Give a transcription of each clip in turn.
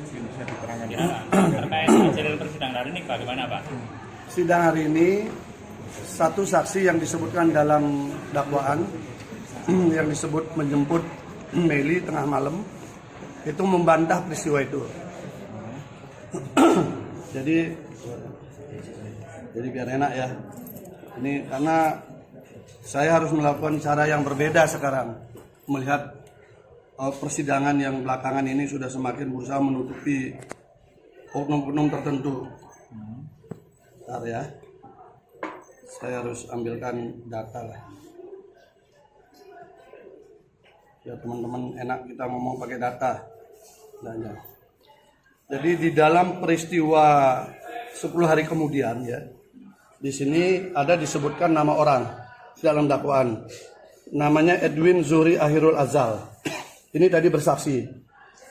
bisa diterangkan. Ya, terkait hasil persidangan hari ini bagaimana Pak? Sidang hari ini satu saksi yang disebutkan dalam dakwaan yang disebut menjemput Meli tengah malam itu membantah peristiwa itu. jadi biar enak ya. Ini karena saya harus melakukan cara yang berbeda sekarang melihat persidangan yang belakangan ini sudah semakin berusaha menutupi oknum-oknum tertentu. Bentar ya, saya harus ambilkan data lah. Ya teman-teman enak kita ngomong pakai data. Jadi di dalam peristiwa 10 hari kemudian ya, di sini ada disebutkan nama orang dalam dakwaan. Namanya Edwin Zuhri Akhirul Azal. Ini tadi bersaksi.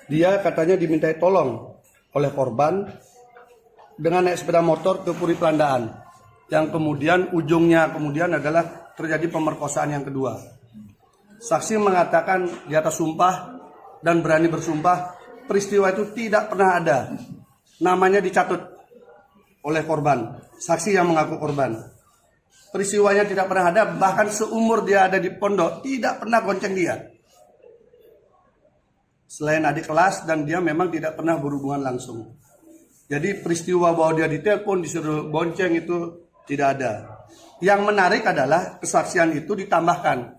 Dia katanya dimintai tolong oleh korban dengan naik sepeda motor ke Puri Pelandaan. Yang kemudian ujungnya adalah terjadi pemerkosaan yang kedua. Saksi mengatakan di atas sumpah dan berani bersumpah peristiwa itu tidak pernah ada. Namanya dicatut oleh korban. Saksi yang mengaku korban. Peristiwanya tidak pernah ada, bahkan seumur dia ada di pondok tidak pernah gonceng dia. Selain adik kelas dan dia memang tidak pernah berhubungan langsung. Jadi peristiwa bahwa dia ditelepon disuruh bonceng itu tidak ada. Yang menarik adalah kesaksian itu ditambahkan.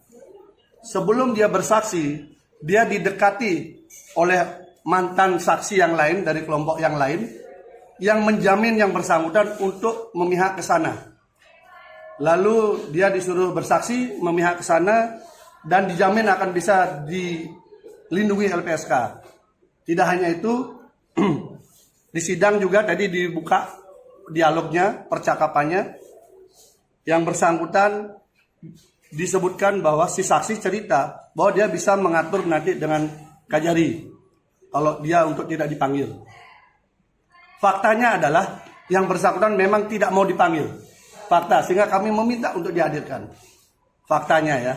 Sebelum dia bersaksi, dia didekati oleh mantan saksi yang lain dari kelompok yang lain yang menjamin yang bersangkutan untuk memihak ke sana. Lalu dia disuruh bersaksi memihak ke sana dan dijamin akan bisa dilindungi LPSK. Tidak hanya itu, di sidang juga tadi dibuka dialognya, percakapannya. Yang bersangkutan disebutkan bahwa si saksi cerita bahwa dia bisa mengatur nanti dengan Kajari kalau dia untuk tidak dipanggil. Faktanya adalah yang bersangkutan memang tidak mau dipanggil. Fakta, sehingga kami meminta untuk dihadirkan. Faktanya ya.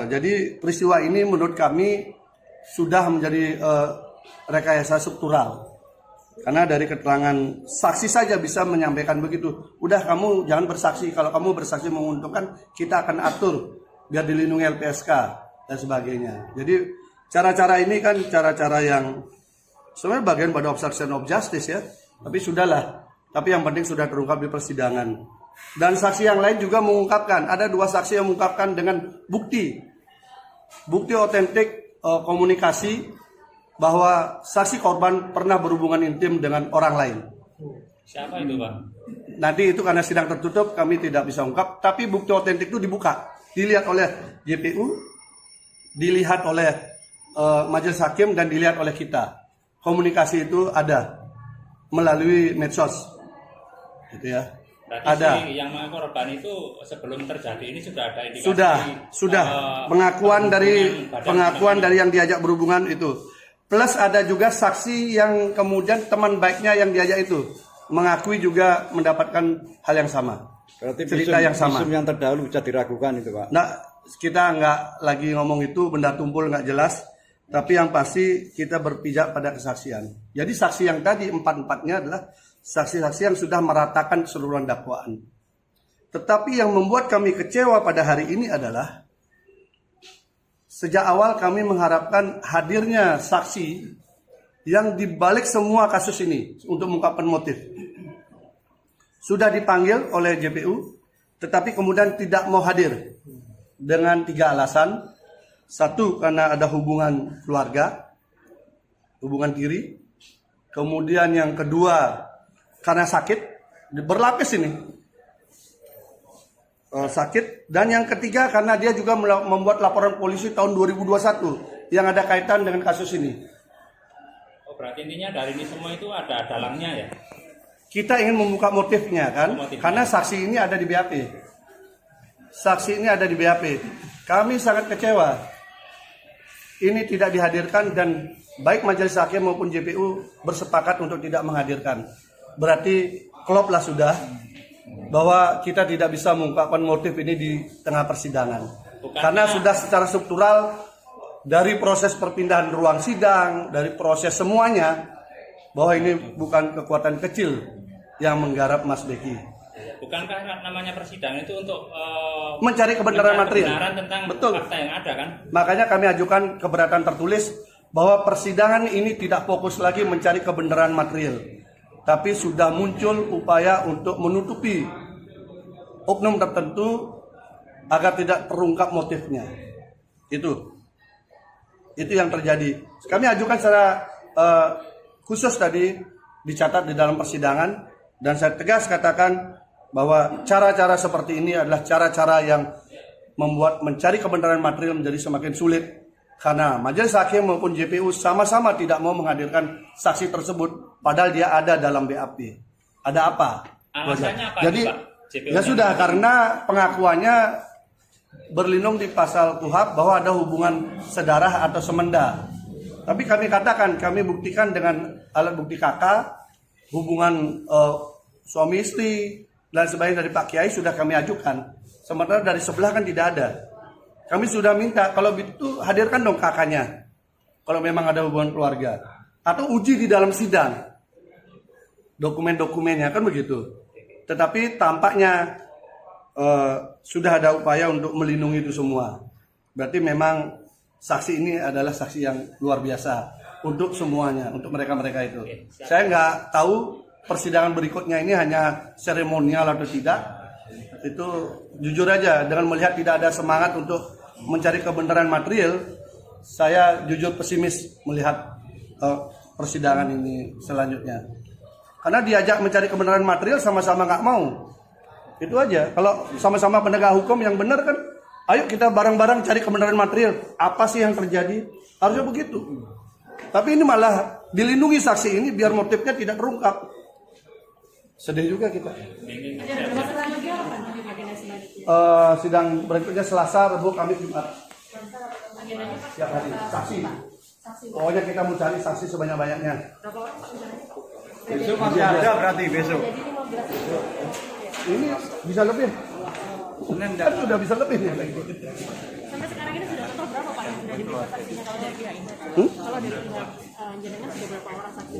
Jadi peristiwa ini menurut kami sudah menjadi rekayasa struktural. Karena dari keterangan saksi saja bisa menyampaikan begitu. Udah kamu jangan bersaksi. Kalau kamu bersaksi menguntungkan, kita akan atur biar dilindungi LPSK dan sebagainya. Jadi cara-cara ini kan cara-cara yang sebenarnya bagian pada obstruction of justice ya. Tapi sudahlah. Tapi yang penting sudah terungkap di persidangan. Dan saksi yang lain juga mengungkapkan. Ada 2 saksi yang mengungkapkan dengan bukti otentik komunikasi bahwa saksi korban pernah berhubungan intim dengan orang lain. Siapa itu Pak? Nanti itu karena sidang tertutup kami tidak bisa ungkap. Tapi bukti otentik itu dibuka. Dilihat oleh JPU, dilihat oleh majelis hakim dan dilihat oleh kita. Komunikasi itu ada melalui medsos. Gitu ya. Berarti ada si yang korban itu sebelum terjadi ini sudah ada indikasi sudah pengakuan dari yang diajak berhubungan itu. Plus ada juga saksi yang kemudian teman baiknya yang diajak itu mengakui juga mendapatkan hal yang sama. Berarti cerita yang sama. Visum yang terdahulu bisa diragukan itu Pak. Nah, kita nggak lagi ngomong itu, benda tumpul nggak jelas. Tapi yang pasti kita berpijak pada kesaksian. Jadi saksi yang tadi 4-4-nya adalah saksi-saksi yang sudah meratakan keseluruhan dakwaan. Tetapi yang membuat kami kecewa pada hari ini adalah sejak awal kami mengharapkan hadirnya saksi yang dibalik semua kasus ini untuk mengungkapkan motif. Sudah dipanggil oleh JPU, tetapi kemudian tidak mau hadir dengan 3 alasan. 1, karena ada hubungan keluarga, hubungan tiri. Kemudian yang kedua, karena sakit, berlapis ini. Sakit. Dan yang ketiga, karena dia juga membuat laporan polisi tahun 2021 yang ada kaitan dengan kasus ini. Oh, berarti intinya dari ini semua itu ada dalangnya ya? Kita ingin membuka motifnya kan, karena saksi ini ada di BAP. Saksi ini ada di BAP. Kami sangat kecewa. Ini tidak dihadirkan dan baik majelis hakim maupun JPU bersepakat untuk tidak menghadirkan. Berarti kloplah sudah bahwa kita tidak bisa mengungkapkan motif ini di tengah persidangan. Karena sudah secara struktural dari proses perpindahan ruang sidang, dari proses semuanya, bahwa ini bukan kekuatan kecil yang menggarap Mas Beki. Bukankah namanya persidangan itu untuk Mencari kebenaran material. kebenaran tentang Betul. fakta yang ada kan? Makanya kami ajukan keberatan tertulis bahwa persidangan ini tidak fokus lagi mencari kebenaran material, tapi sudah muncul upaya untuk menutupi oknum tertentu agar tidak terungkap motifnya. Itu yang terjadi. Kami ajukan secara khusus tadi dicatat di dalam persidangan, dan saya tegas katakan bahwa cara-cara seperti ini adalah cara-cara yang membuat mencari kebenaran material menjadi semakin sulit, karena majelis hakim maupun JPU sama-sama tidak mau menghadirkan saksi tersebut padahal dia ada dalam BAP. Ada apa? Alasannya apa? Jadi Pak? JPU ya sudah, karena pengakuannya berlindung di pasal KUHP bahwa ada hubungan sedarah atau semenda. Tapi kami katakan, kami buktikan dengan alat bukti KK, hubungan suami istri dan sebagainya dari Pak Kiai sudah kami ajukan. Sementara dari sebelah kan tidak ada. Kami sudah minta, kalau itu hadirkan dong kakaknya, kalau memang ada hubungan keluarga. Atau uji di dalam sidang, dokumen-dokumennya, kan begitu. Tetapi tampaknya sudah ada upaya untuk melindungi itu semua. Berarti memang saksi ini adalah saksi yang luar biasa untuk semuanya, untuk mereka-mereka itu. Saya nggak tahu persidangan berikutnya ini hanya seremonial atau tidak. Itu jujur aja, dengan melihat tidak ada semangat untuk mencari kebenaran material, saya jujur pesimis melihat persidangan ini selanjutnya. Karena diajak mencari kebenaran material sama-sama nggak mau. Itu aja. Kalau sama-sama penegak hukum yang benar kan, ayo kita bareng-bareng cari kebenaran material. Apa sih yang terjadi? Harusnya begitu. Tapi ini malah dilindungi saksi ini biar motifnya tidak terungkap. Sedih juga kita. Sidang berikutnya Selasa, Rabu, Kamis, Jumat. Siap hari. Saksi. Pokoknya kita mau cari saksi sebanyak-banyaknya. Besok masih ada berarti besok. Jadi 15. Ini bisa lebih. Senin Kan sudah bisa lebih nih. Sampai sekarang ini sudah total berapa Pak yang sudah diperiksa saksinya kalau dari pihak ini? Kalau dari pihak jenengan sudah berapa orang saksi?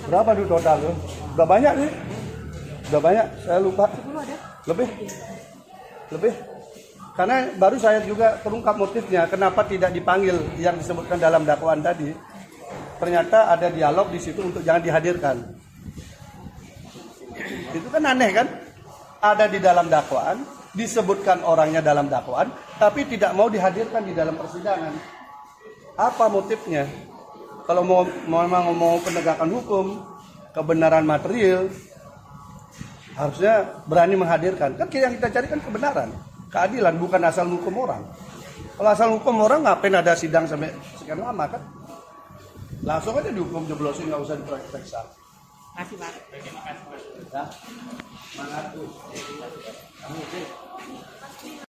Berapa dulu total tuh? Udah banyak nih. Udah banyak, saya lupa. 10 ada? Lebih. Karena baru saya juga terungkap motifnya, kenapa tidak dipanggil yang disebutkan dalam dakwaan tadi. Ternyata ada dialog di situ untuk jangan dihadirkan. Itu kan aneh kan? Ada di dalam dakwaan, disebutkan orangnya dalam dakwaan, tapi tidak mau dihadirkan di dalam persidangan. Apa motifnya? Kalau memang mau penegakan hukum, kebenaran material, harusnya berani menghadirkan. Kan yang kita cari kan kebenaran, keadilan, bukan asal hukum orang. Kalau asal hukum orang, ngapain ada sidang sampai sekian lama kan? Langsung aja dihukum jeblosin, nggak usah diperiksa. Makasih Pak. Ya, semangat tuh.